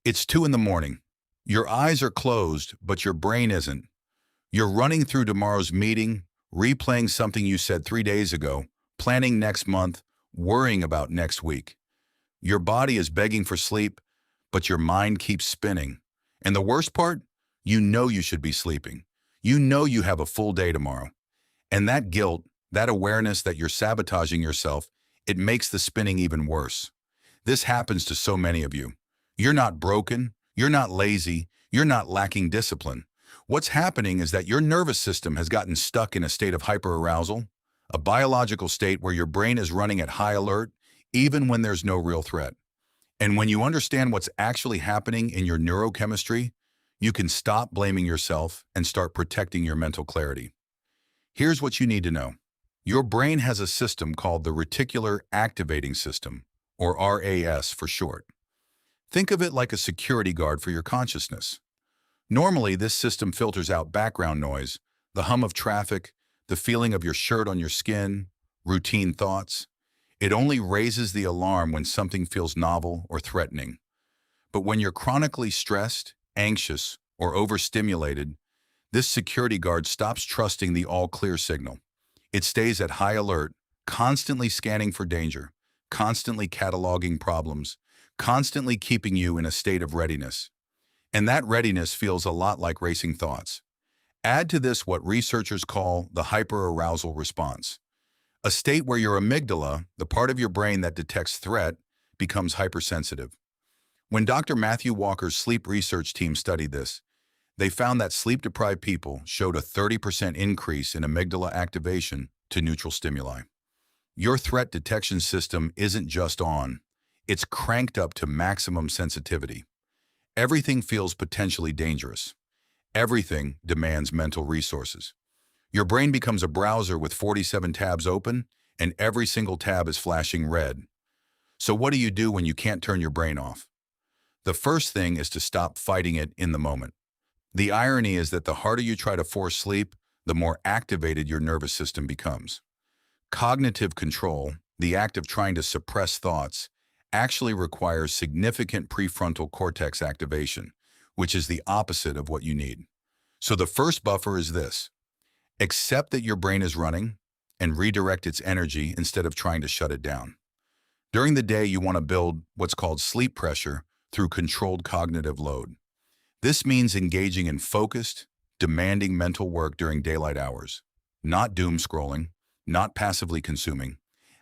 It's 2 in the morning. Your eyes are closed, but your brain isn't. You're running through tomorrow's meeting, replaying something you said 3 days ago, planning next month, worrying about next week. Your body is begging for sleep, but your mind keeps spinning. And the worst part? You know you should be sleeping. You know you have a full day tomorrow. And that guilt, that awareness that you're sabotaging yourself, it makes the spinning even worse. This happens to so many of you. You're not broken, you're not lazy, you're not lacking discipline. What's happening is that your nervous system has gotten stuck in a state of hyperarousal, a biological state where your brain is running at high alert, even when there's no real threat. And when you understand what's actually happening in your neurochemistry, you can stop blaming yourself and start protecting your mental clarity. Here's what you need to know. Your brain has a system called the Reticular Activating System, or RAS for short. Think of it like a security guard for your consciousness. Normally, this system filters out background noise, the hum of traffic, the feeling of your shirt on your skin, routine thoughts. It only raises the alarm when something feels novel or threatening. But when you're chronically stressed, anxious, or overstimulated, this security guard stops trusting the all-clear signal. It stays at high alert, constantly scanning for danger, constantly cataloging problems, constantly keeping you in a state of readiness. And that readiness feels a lot like racing thoughts. Add to this what researchers call the hyperarousal response, a state where your amygdala, the part of your brain that detects threat, becomes hypersensitive. When Dr. Matthew Walker's sleep research team studied this, they found that sleep-deprived people showed a 30% increase in amygdala activation to neutral stimuli. Your threat detection system isn't just on, it's cranked up to maximum sensitivity. Everything feels potentially dangerous. Everything demands mental resources. Your brain becomes a browser with 47 tabs open, and every single tab is flashing red. So what do you do when you can't turn your brain off? The first thing is to stop fighting it in the moment. The irony is that the harder you try to force sleep, the more activated your nervous system becomes. Cognitive control, the act of trying to suppress thoughts, actually requires significant prefrontal cortex activation, which is the opposite of what you need. So the first buffer is this. Accept that your brain is running and redirect its energy instead of trying to shut it down. During the day, you want to build what's called sleep pressure through controlled cognitive load. This means engaging in focused, demanding mental work during daylight hours, not doom scrolling, not passively consuming,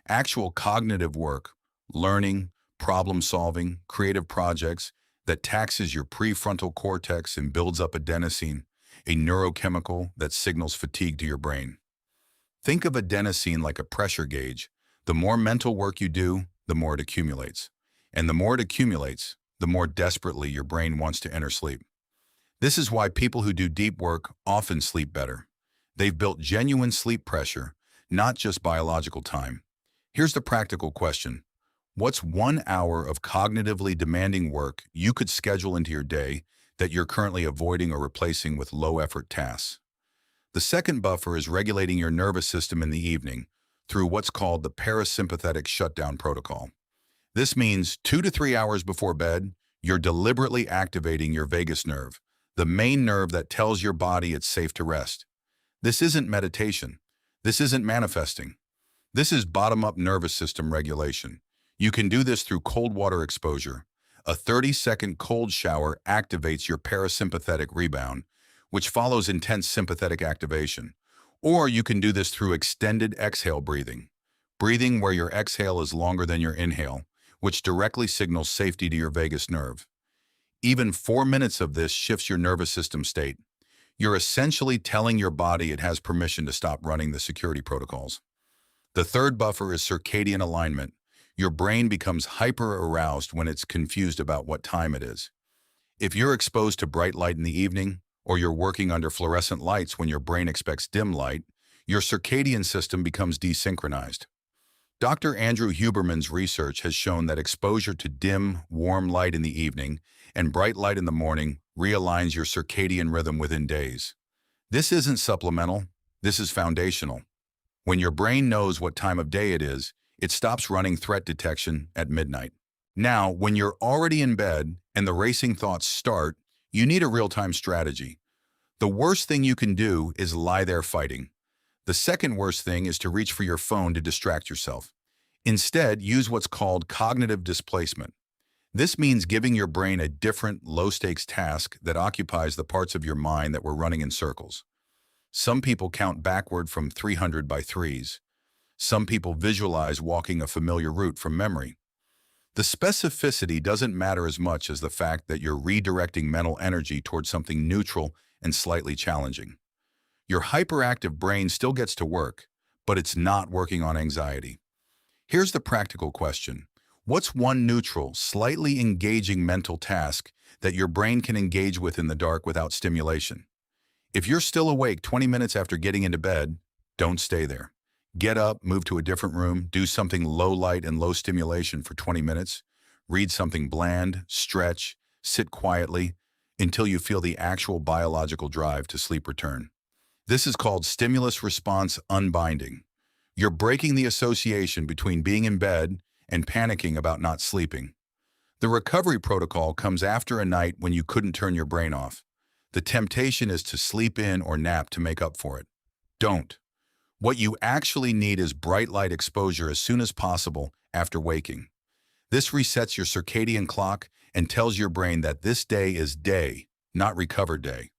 actual cognitive work, learning, problem-solving, creative projects that taxes your prefrontal cortex and builds up adenosine, a neurochemical that signals fatigue to your brain. Think of adenosine like a pressure gauge. The more mental work you do, the more it accumulates. And the more it accumulates, the more desperately your brain wants to enter sleep. This is why people who do deep work often sleep better. They've built genuine sleep pressure, not just biological time. Here's the practical question. What's 1 hour of cognitively demanding work you could schedule into your day that you're currently avoiding or replacing with low-effort tasks? The second buffer is regulating your nervous system in the evening through what's called the parasympathetic shutdown protocol. This means 2 to 3 hours before bed, you're deliberately activating your vagus nerve, the main nerve that tells your body it's safe to rest. This isn't meditation. This isn't manifesting. This is bottom-up nervous system regulation. You can do this through cold water exposure. A 30-second cold shower activates your parasympathetic rebound, which follows intense sympathetic activation. Or you can do this through extended exhale breathing. Breathing where your exhale is longer than your inhale, which directly signals safety to your vagus nerve. Even 4 minutes of this shifts your nervous system state. You're essentially telling your body it has permission to stop running the security protocols. The third buffer is circadian alignment. Your brain becomes hyper-aroused when it's confused about what time it is. If you're exposed to bright light in the evening, or you're working under fluorescent lights when your brain expects dim light, your circadian system becomes desynchronized. Dr. Andrew Huberman's research has shown that exposure to dim, warm light in the evening and bright light in the morning realigns your circadian rhythm within days. This isn't supplemental, this is foundational. When your brain knows what time of day it is, it stops running threat detection at midnight. Now, when you're already in bed and the racing thoughts start, you need a real-time strategy. The worst thing you can do is lie there fighting. The second worst thing is to reach for your phone to distract yourself. Instead, use what's called cognitive displacement. This means giving your brain a different, low-stakes task that occupies the parts of your mind that were running in circles. Some people count backward from 300 by threes. Some people visualize walking a familiar route from memory. The specificity doesn't matter as much as the fact that you're redirecting mental energy towards something neutral and slightly challenging. Your hyperactive brain still gets to work, but it's not working on anxiety. Here's the practical question. What's one neutral, slightly engaging mental task that your brain can engage with in the dark without stimulation? If you're still awake 20 minutes after getting into bed, don't stay there. Get up, move to a different room, do something low light and low stimulation for 20 minutes, read something bland, stretch, sit quietly until you feel the actual biological drive to sleep return. This is called stimulus response unbinding. You're breaking the association between being in bed and panicking about not sleeping. The recovery protocol comes after a night when you couldn't turn your brain off. The temptation is to sleep in or nap to make up for it. Don't. What you actually need is bright light exposure as soon as possible after waking. This resets your circadian clock and tells your brain that this day is day, not recovered day.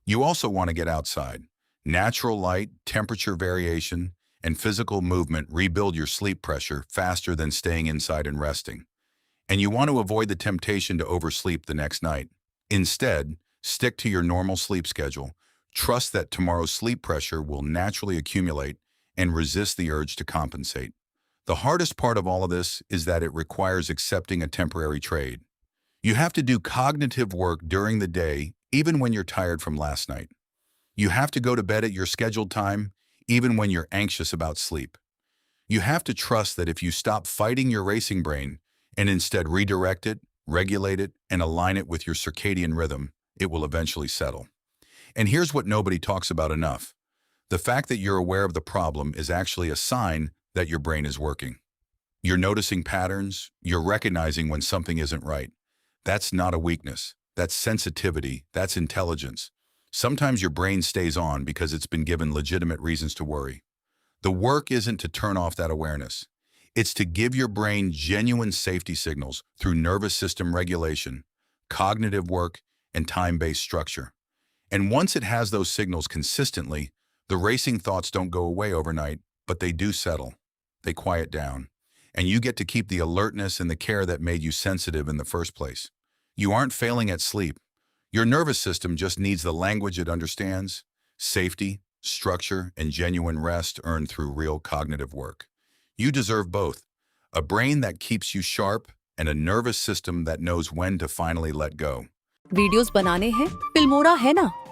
You also want to get outside. Natural light, temperature variation, and physical movement rebuild your sleep pressure faster than staying inside and resting. And you want to avoid the temptation to oversleep the next night. Instead, stick to your normal sleep schedule. Trust that tomorrow's sleep pressure will naturally accumulate and resist the urge to compensate. The hardest part of all of this is that it requires accepting a temporary trade. You have to do cognitive work during the day, even when you're tired from last night. You have to go to bed at your scheduled time, even when you're anxious about sleep. You have to trust that if you stop fighting your racing brain and instead redirect it, regulate it, and align it with your circadian rhythm, it will eventually settle. And here's what nobody talks about enough. The fact that you're aware of the problem is actually a sign that your brain is working. You're noticing patterns, you're recognizing when something isn't right. That's not a weakness. That's sensitivity. That's intelligence. Sometimes your brain stays on because it's been given legitimate reasons to worry. The work isn't to turn off that awareness. It's to give your brain genuine safety signals through nervous system regulation, cognitive work, and time-based structure. And once it has those signals consistently, the racing thoughts don't go away overnight, but they do settle. They quiet down. And you get to keep the alertness and the care that made you sensitive in the first place. You aren't failing at sleep. Your nervous system just needs the language it understands: safety, structure, and genuine rest earned through real cognitive work. You deserve both: a brain that keeps you sharp and a nervous system that knows when to finally let go. Videos बनाने हैं, Filmora है ना।